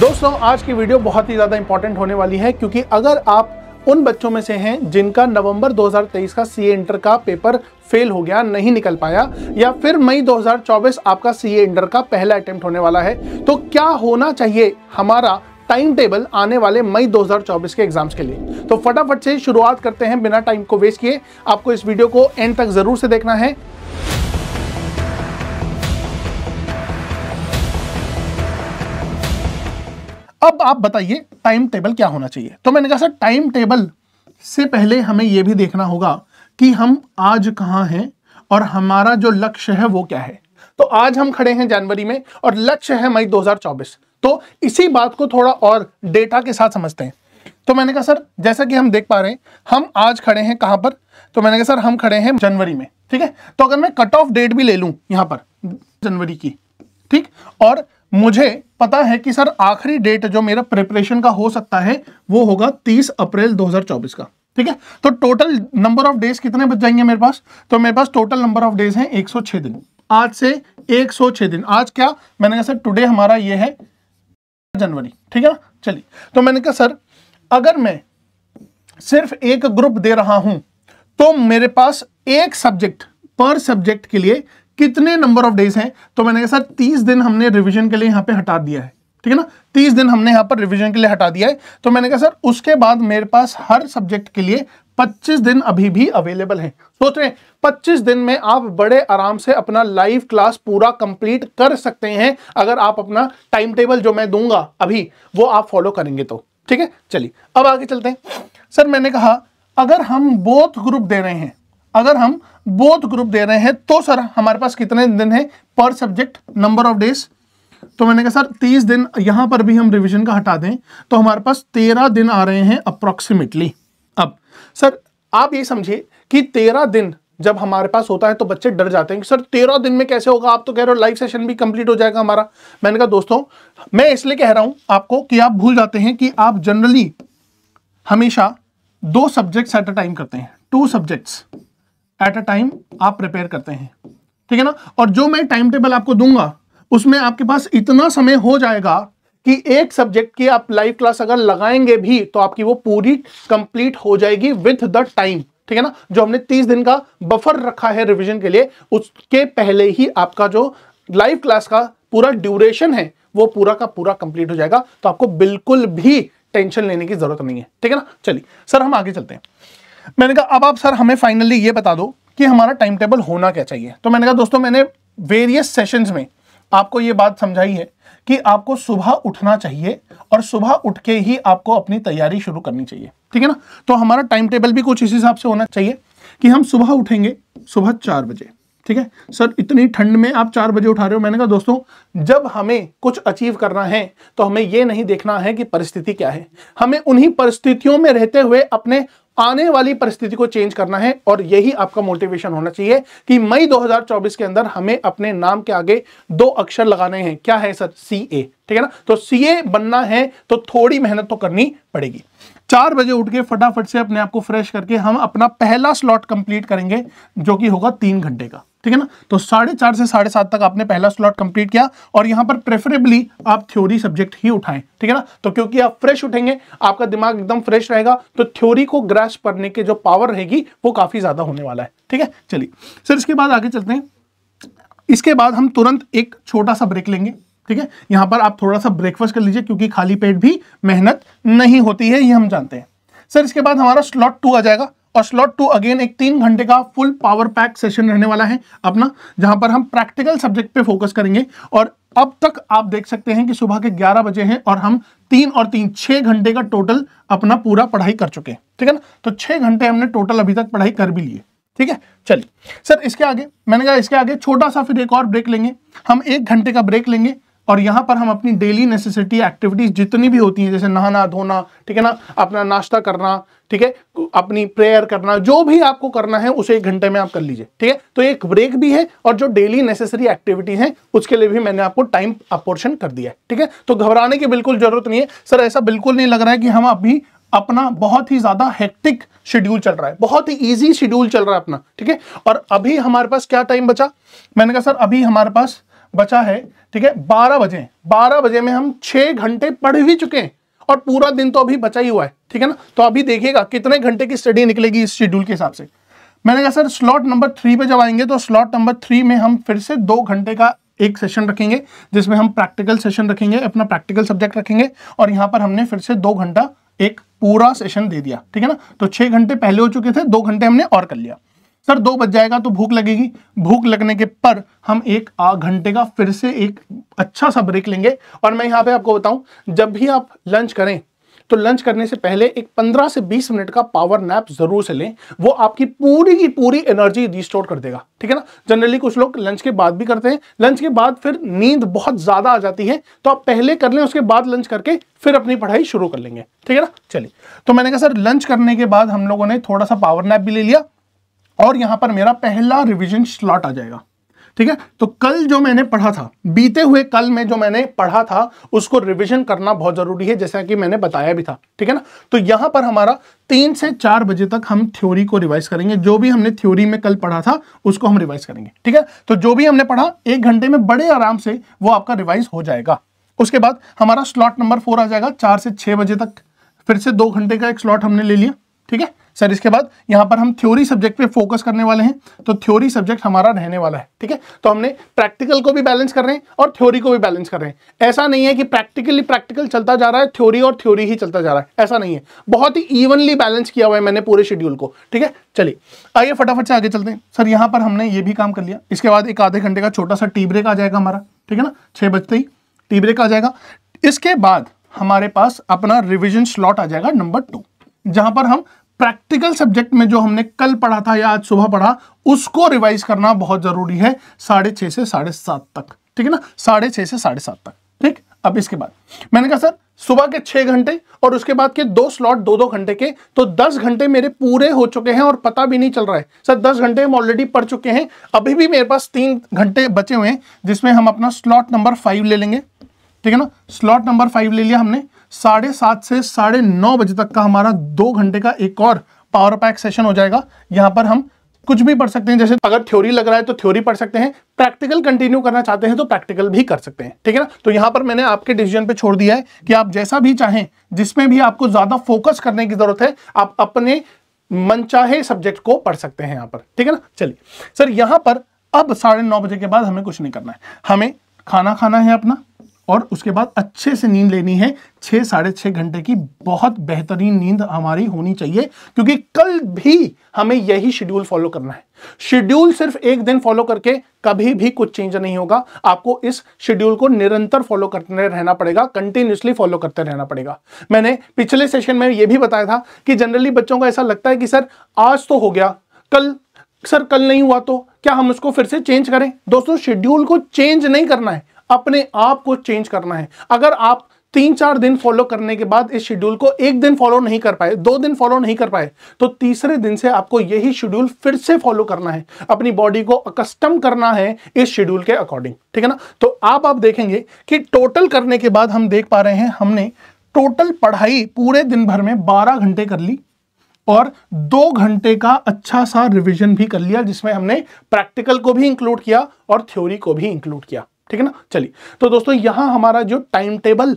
दोस्तों आज की वीडियो बहुत ही ज़्यादा इंपॉर्टेंट होने वाली है, क्योंकि अगर आप उन बच्चों में से हैं जिनका नवंबर 2023 का सीए इंटर का पेपर फेल हो गया, नहीं निकल पाया, या फिर मई 2024 आपका सीए इंटर का पहला अटेम्प्ट होने वाला है, तो क्या होना चाहिए हमारा टाइम टेबल आने वाले मई 2024 के एग्जाम्स के लिए। तो फटाफट से शुरुआत करते हैं बिना टाइम को वेस्ट किए। आपको इस वीडियो को एंड तक जरूर से देखना है। अब आप बताइए टाइम टेबल क्या होना चाहिए। तो मैंने कहा सर टाइम टेबल से पहले हमें यह भी देखना होगा कि हम आज कहां हैं और हमारा जो लक्ष्य है वो क्या है। तो आज हम खड़े हैं जनवरी में और लक्ष्य है मई 2024। तो इसी बात को थोड़ा और डेटा के साथ समझते हैं। तो मैंने कहा सर जैसा कि हम देख पा रहे हैं हम आज खड़े हैं कहां पर। तो मैंने कहा सर हम खड़े हैं जनवरी में, ठीक है। तो अगर मैं कट ऑफ डेट भी ले लूं यहां पर जनवरी की, ठीक, और मुझे पता है कि सर आखिरी डेट जो मेरा प्रिपरेशन का हो सकता है वो होगा 30 अप्रैल 2024 का, ठीक है। तो टोटल नंबर ऑफ डेज कितने बच जाएंगे मेरे पास। तो मेरे पास टोटल नंबर ऑफ डेज हैं 106 दिन। आज से 106 दिन। आज क्या, मैंने कहा सर टुडे हमारा ये है जनवरी, ठीक है ना। चलिए, तो मैंने कहा सर अगर मैं सिर्फ एक ग्रुप दे रहा हूं तो मेरे पास एक सब्जेक्ट पर सब्जेक्ट के लिए कितने नंबर ऑफ डेज हैं। तो मैंने कहा सर 30 दिन हमने रिवीजन के लिए यहां पे हटा दिया है, ठीक है ना। 30 दिन हमने यहां पर रिवीजन के लिए हटा दिया है। तो मैंने कहा सर उसके बाद मेरे पास हर सब्जेक्ट के लिए 25 दिन अभी भी अवेलेबल हैं। सोच रहे हैं 25 दिन में आप बड़े आराम से अपना लाइव क्लास पूरा कंप्लीट कर सकते हैं, अगर आप अपना टाइम टेबल जो मैं दूंगा अभी वो आप फॉलो करेंगे तो, ठीक है। चलिए अब आगे चलते हैं। सर मैंने कहा अगर हम बोथ ग्रुप दे रहे हैं, अगर हम बोथ ग्रुप दे रहे हैं तो सर हमारे पास कितने दिन है पर सब्जेक्ट नंबर ऑफ डेज। तो मैंने कहा सर 30 दिन यहां पर भी हम रिवीजन का हटा दें तो हमारे पास 13 दिन आ रहे हैं अप्रोक्सीमेटली। अब सर आप ये समझिए कि 13 दिन जब हमारे पास होता है तो बच्चे डर जाते हैं कि सर 13 दिन में कैसे होगा, आप तो कह रहे हो लाइव सेशन भी कंप्लीट हो जाएगा हमारा। मैंने कहा दोस्तों मैं इसलिए कह रहा हूं आपको कि आप भूल जाते हैं कि आप जनरली हमेशा 2 सब्जेक्ट्स एट अ टाइम करते हैं, 2 सब्जेक्ट्स एट अ टाइम आप प्रिपेयर करते हैं, ठीक है ना। और जो मैं टाइम टेबल आपको दूंगा उसमें आपके पास इतना समय हो जाएगा कि एक सब्जेक्ट की आप लाइव क्लास अगर लगाएंगे भी तो आपकी वो पूरी कंप्लीट हो जाएगी विथ द टाइम, ठीक है ना। जो हमने 30 दिन का बफर रखा है रिवीजन के लिए उसके पहले ही आपका जो लाइव क्लास का पूरा ड्यूरेशन है वो पूरा का पूरा कंप्लीट हो जाएगा। तो आपको बिल्कुल भी टेंशन लेने की जरूरत नहीं है, ठीक है ना। चलिए सर हम आगे चलते हैं। मैंने कहा अब आप सर हमें फाइनली ये बता दो कि हमारा टाइम टेबल होना क्या चाहिए। तो मैंने कहा दोस्तों मैंने वेरियस सेशंस में आपको ये बात समझाई है कि आपको सुबह उठना चाहिए और सुबह उठ के ही आपको अपनी तैयारी शुरू करनी चाहिए, ठीक है ना। तो हमारा टाइम टेबल भी कुछ इस हिसाब से होना चाहिए कि हम सुबह उठेंगे सुबह 4 बजे, ठीक है। सर इतनी ठंड में आप 4 बजे उठा रहे हो। मैंने कहा दोस्तों जब हमें कुछ अचीव करना है तो हमें यह नहीं देखना है कि परिस्थिति क्या है, हमें उन्हीं परिस्थितियों में रहते हुए अपने आने वाली परिस्थिति को चेंज करना है। और यही आपका मोटिवेशन होना चाहिए कि मई 2024 के अंदर हमें अपने नाम के आगे 2 अक्षर लगाने हैं। क्या है सर, सीए, ठीक है ना। तो सीए बनना है तो थोड़ी मेहनत तो करनी पड़ेगी। 4 बजे उठ के फटाफट से अपने आप को फ्रेश करके हम अपना पहला स्लॉट कंप्लीट करेंगे जो कि होगा 3 घंटे का, ठीक है ना। तो 4:30 से 7:30 तक आपने पहला स्लॉट कंप्लीट किया और यहां पर प्रेफरेबली आप थ्योरी सब्जेक्ट ही उठाएं, ठीक है ना। तो क्योंकि आप फ्रेश उठेंगे आपका दिमाग एकदम फ्रेश रहेगा तो थ्योरी को ग्रास्प करने की जो पावर रहेगी वो काफी ज्यादा होने वाला है, ठीक है। चलिए सर इसके बाद आगे चलते हैं। इसके बाद हम तुरंत एक छोटा सा ब्रेक लेंगे, ठीक है। यहां पर आप थोड़ा सा ब्रेकफास्ट कर लीजिए क्योंकि खाली पेट भी मेहनत नहीं होती है, ये हम जानते हैं। सर इसके बाद हमारा स्लॉट 2 आ जाएगा और स्लॉट 2 अगेन एक 3 घंटे का फुल पावर पैक सेशन रहने वाला है अपना, जहां पर हम प्रैक्टिकल सब्जेक्ट पे फोकस करेंगे। और अब तक आप देख सकते हैं कि सुबह के 11 बजे हैं और हम 3 और 3 6 घंटे का टोटल अपना पूरा पढ़ाई कर चुके हैं, ठीक है ना। तो 6 घंटे हमने टोटल अभी तक पढ़ाई कर भी लिए, ठीक है। चलिए सर इसके आगे मैंने कहा इसके आगे छोटा सा फिर एक और ब्रेक लेंगे, हम 1 घंटे का ब्रेक लेंगे और यहां पर हम अपनी डेली नेसेसिटी एक्टिविटीज जितनी भी होती हैं जैसे नहाना धोना, ठीक है ना, अपना नाश्ता करना, ठीक है, अपनी प्रेयर करना, जो भी आपको करना है उसे 1 घंटे में आप कर लीजिए, ठीक है। तो एक ब्रेक भी है और जो डेली नेसेसरी एक्टिविटी है उसके लिए भी मैंने आपको टाइम अपोर्शन कर दिया है, ठीक है। तो घबराने की बिल्कुल जरूरत नहीं है। सर ऐसा बिल्कुल नहीं लग रहा है कि हम अभी अपना बहुत ही ज्यादा हेक्टिक शेड्यूल चल रहा है, बहुत ही इजी शेड्यूल चल रहा है अपना, ठीक है। और अभी हमारे पास क्या टाइम बचा, मैंने कहा सर अभी हमारे पास बचा है, ठीक है, 12 बजे। 12 बजे में हम 6 घंटे पढ़ भी चुके हैं और पूरा दिन तो अभी बचा ही हुआ है, ठीक है ना। तो अभी देखिएगा कितने घंटे की स्टडी निकलेगी इस शेड्यूल के हिसाब से। मैंने कहा सर स्लॉट नंबर 3 पे जब आएंगे तो स्लॉट नंबर 3 में हम फिर से 2 घंटे का एक सेशन रखेंगे, जिसमें हम प्रैक्टिकल सेशन रखेंगे, अपना प्रैक्टिकल सब्जेक्ट रखेंगे, और यहाँ पर हमने फिर से 2 घंटा एक पूरा सेशन दे दिया, ठीक है ना। तो 6 घंटे पहले हो चुके थे, 2 घंटे हमने और कर लिया। सर 2 बज जाएगा तो भूख लगेगी, भूख लगने के पर हम 1 घंटे का फिर से एक अच्छा सा ब्रेक लेंगे। और मैं यहाँ पे आपको बताऊं, जब भी आप लंच करें तो लंच करने से पहले एक 15 से 20 मिनट का पावर नैप जरूर से लें, वो आपकी पूरी की पूरी एनर्जी रिस्टोर कर देगा, ठीक है ना। जनरली कुछ लोग लंच के बाद भी करते हैं, लंच के बाद फिर नींद बहुत ज्यादा आ जाती है, तो आप पहले कर लें, उसके बाद लंच करके फिर अपनी पढ़ाई शुरू कर लेंगे, ठीक है ना। चलिए, तो मैंने कहा सर लंच करने के बाद हम लोगों ने थोड़ा सा पावर नैप भी ले लिया और यहां पर मेरा पहला रिवीजन स्लॉट आ जाएगा, ठीक है। तो कल जो मैंने पढ़ा था, बीते हुए कल में जो मैंने पढ़ा था, उसको रिवीजन करना बहुत जरूरी है, जैसा कि मैंने बताया भी था, ठीक है ना। तो यहां पर हमारा 3 से 4 बजे तक हम थ्योरी को रिवाइज करेंगे। जो भी हमने थ्योरी में कल पढ़ा था उसको हम रिवाइज करेंगे, ठीक है। तो जो भी हमने पढ़ा 1 घंटे में बड़े आराम से वो आपका रिवाइज हो जाएगा। उसके बाद हमारा स्लॉट नंबर 4 आ जाएगा 4 से 6 बजे तक, फिर से 2 घंटे का एक स्लॉट हमने ले लिया, ठीक है सर। इसके बाद यहां पर हम थ्योरी सब्जेक्ट पे फोकस करने वाले हैं, तो थ्योरी सब्जेक्ट हमारा रहने वाला है, ठीक है। तो हमने प्रैक्टिकल को भी बैलेंस कर रहे हैं और थ्योरी को भी बैलेंस कर रहे हैं। ऐसा नहीं है कि प्रैक्टिकल चलता जा रहा है, थ्योरी और थ्योरी ही चलता जा रहा है, ऐसा नहीं है। बहुत ही इवनली बैलेंस किया हुआ है मैंने पूरे शेड्यूल को, ठीक है। चलिए आइए फटाफट से आगे चलते हैं। सर यहां पर हमने ये भी काम कर लिया, इसके बाद एक आधे घंटे का छोटा सा टी ब्रेक आ जाएगा हमारा, ठीक है ना। 6 बजते ही टी ब्रेक आ जाएगा। इसके बाद हमारे पास अपना रिविजन स्लॉट आ जाएगा नंबर 2, जहां पर हम प्रैक्टिकल सब्जेक्ट में जो हमने कल पढ़ा था या आज सुबह पढ़ा, उसको रिवाइज करना बहुत जरूरी है 6:30 से 7:30 तक, ठीक है ना। 6:30 से 7:30 तक, ठीक। अब इसके बाद मैंने कहा सर सुबह के 6 घंटे और उसके बाद के 2 स्लॉट 2-2 घंटे के, तो 10 घंटे मेरे पूरे हो चुके हैं और पता भी नहीं चल रहा है। सर 10 घंटे हम ऑलरेडी पढ़ चुके हैं, अभी भी मेरे पास 3 घंटे बचे हुए हैं, जिसमें हम अपना स्लॉट नंबर 5 ले लेंगे, ठीक है ना। स्लॉट नंबर 5 ले लिया हमने। 7:30 से 9:30 बजे तक का हमारा 2 घंटे का एक और पावर पैक सेशन हो जाएगा। यहां पर हम कुछ भी पढ़ सकते हैं, जैसे अगर थ्योरी लग रहा है तो थ्योरी पढ़ सकते हैं, प्रैक्टिकल कंटिन्यू करना चाहते हैं तो प्रैक्टिकल भी कर सकते हैं, ठीक है ना। तो यहां पर मैंने आपके डिसीजन पे छोड़ दिया है कि आप जैसा भी चाहें, जिसमें भी आपको ज्यादा फोकस करने की जरूरत है, आप अपने मनचाहे सब्जेक्ट को पढ़ सकते हैं यहां पर, ठीक है ना। चलिए सर यहां पर अब 9:30 बजे के बाद हमें कुछ नहीं करना है, हमें खाना खाना है अपना और उसके बाद अच्छे से नींद लेनी है। 6-6.5 घंटे की बहुत बेहतरीन नींद हमारी होनी चाहिए, क्योंकि कल भी हमें यही शेड्यूल फॉलो करना है। शेड्यूल सिर्फ एक दिन फॉलो करके कभी भी कुछ चेंज नहीं होगा, आपको इस शेड्यूल को निरंतर फॉलो करते रहना पड़ेगा, कंटिन्यूअसली फॉलो करते रहना पड़ेगा। मैंने पिछले सेशन में यह भी बताया था कि जनरली बच्चों को ऐसा लगता है कि सर आज तो हो गया, कल नहीं हुआ तो क्या हम उसको फिर से चेंज करें। दोस्तों शेड्यूल को चेंज नहीं करना है, अपने आप को चेंज करना है। अगर आप 3-4 दिन फॉलो करने के बाद इस शेड्यूल को एक दिन फॉलो नहीं कर पाए, 2 दिन फॉलो नहीं कर पाए, तो तीसरे दिन से आपको यही शेड्यूल फिर से फॉलो करना है, अपनी बॉडी को अकस्टम करना है इस शेड्यूल के अकॉर्डिंग, ठीक है ना। तो आप देखेंगे कि टोटल करने के बाद हम देख पा रहे हैं हमने टोटल पढ़ाई पूरे दिन भर में 12 घंटे कर ली और 2 घंटे का अच्छा सा रिवीजन भी कर लिया, जिसमें हमने प्रैक्टिकल को भी इंक्लूड किया और थ्योरी को भी इंक्लूड किया, ठीक है ना। चलिए तो दोस्तों यहां हमारा जो टाइम टेबल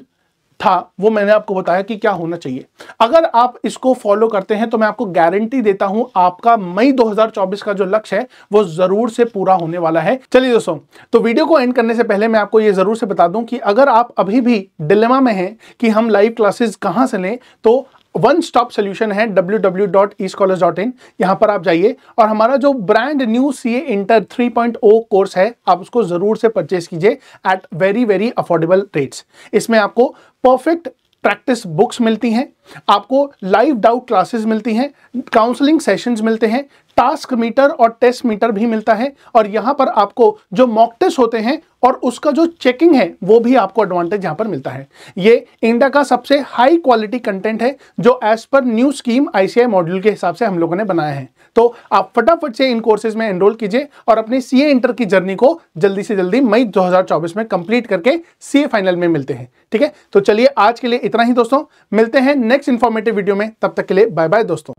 था वो मैंने आपको बताया कि क्या होना चाहिए। अगर आप इसको फॉलो करते हैं तो मैं आपको गारंटी देता हूं आपका मई 2024 का जो लक्ष्य है वो जरूर से पूरा होने वाला है। चलिए दोस्तों, तो वीडियो को एंड करने से पहले मैं आपको ये जरूर से बता दूं कि अगर आप अभी भी डिलेमा में हैं कि हम लाइव क्लासेस कहां से लें, तो वन स्टॉप सोल्यूशन है www.escholars.in। यहां पर आप जाइए और हमारा जो brand new CA inter 3.0 course है आप उसको जरूर से परचेज कीजिए एट वेरी अफोर्डेबल रेट्स। इसमें आपको परफेक्ट प्रैक्टिस बुक्स मिलती हैं, आपको लाइव डाउट क्लासेस मिलती हैं, काउंसलिंग सेशंस मिलते हैं, टास्क मीटर और टेस्ट मीटर भी मिलता है, और यहां पर आपको जो मॉक टेस्ट होते हैं और उसका जो चेकिंग है वो भी आपको एडवांटेज यहां पर मिलता है। ये इंडिया का सबसे हाई क्वालिटी कंटेंट है जो as per new scheme ICI module के हिसाब से हम लोगों ने बनाया है। तो आप फटाफट से इन कोर्सेज में एनरोल कीजिए और अपनी CA इंटर की जर्नी को जल्दी से जल्दी मई 2024 में कंप्लीट करके CA फाइनल में मिलते हैं, ठीक है। तो चलिए आज के लिए इतना ही दोस्तों, मिलते हैं नेक्स्ट इंफॉर्मेटिव वीडियो में, तब तक के लिए बाय बाय दोस्तों।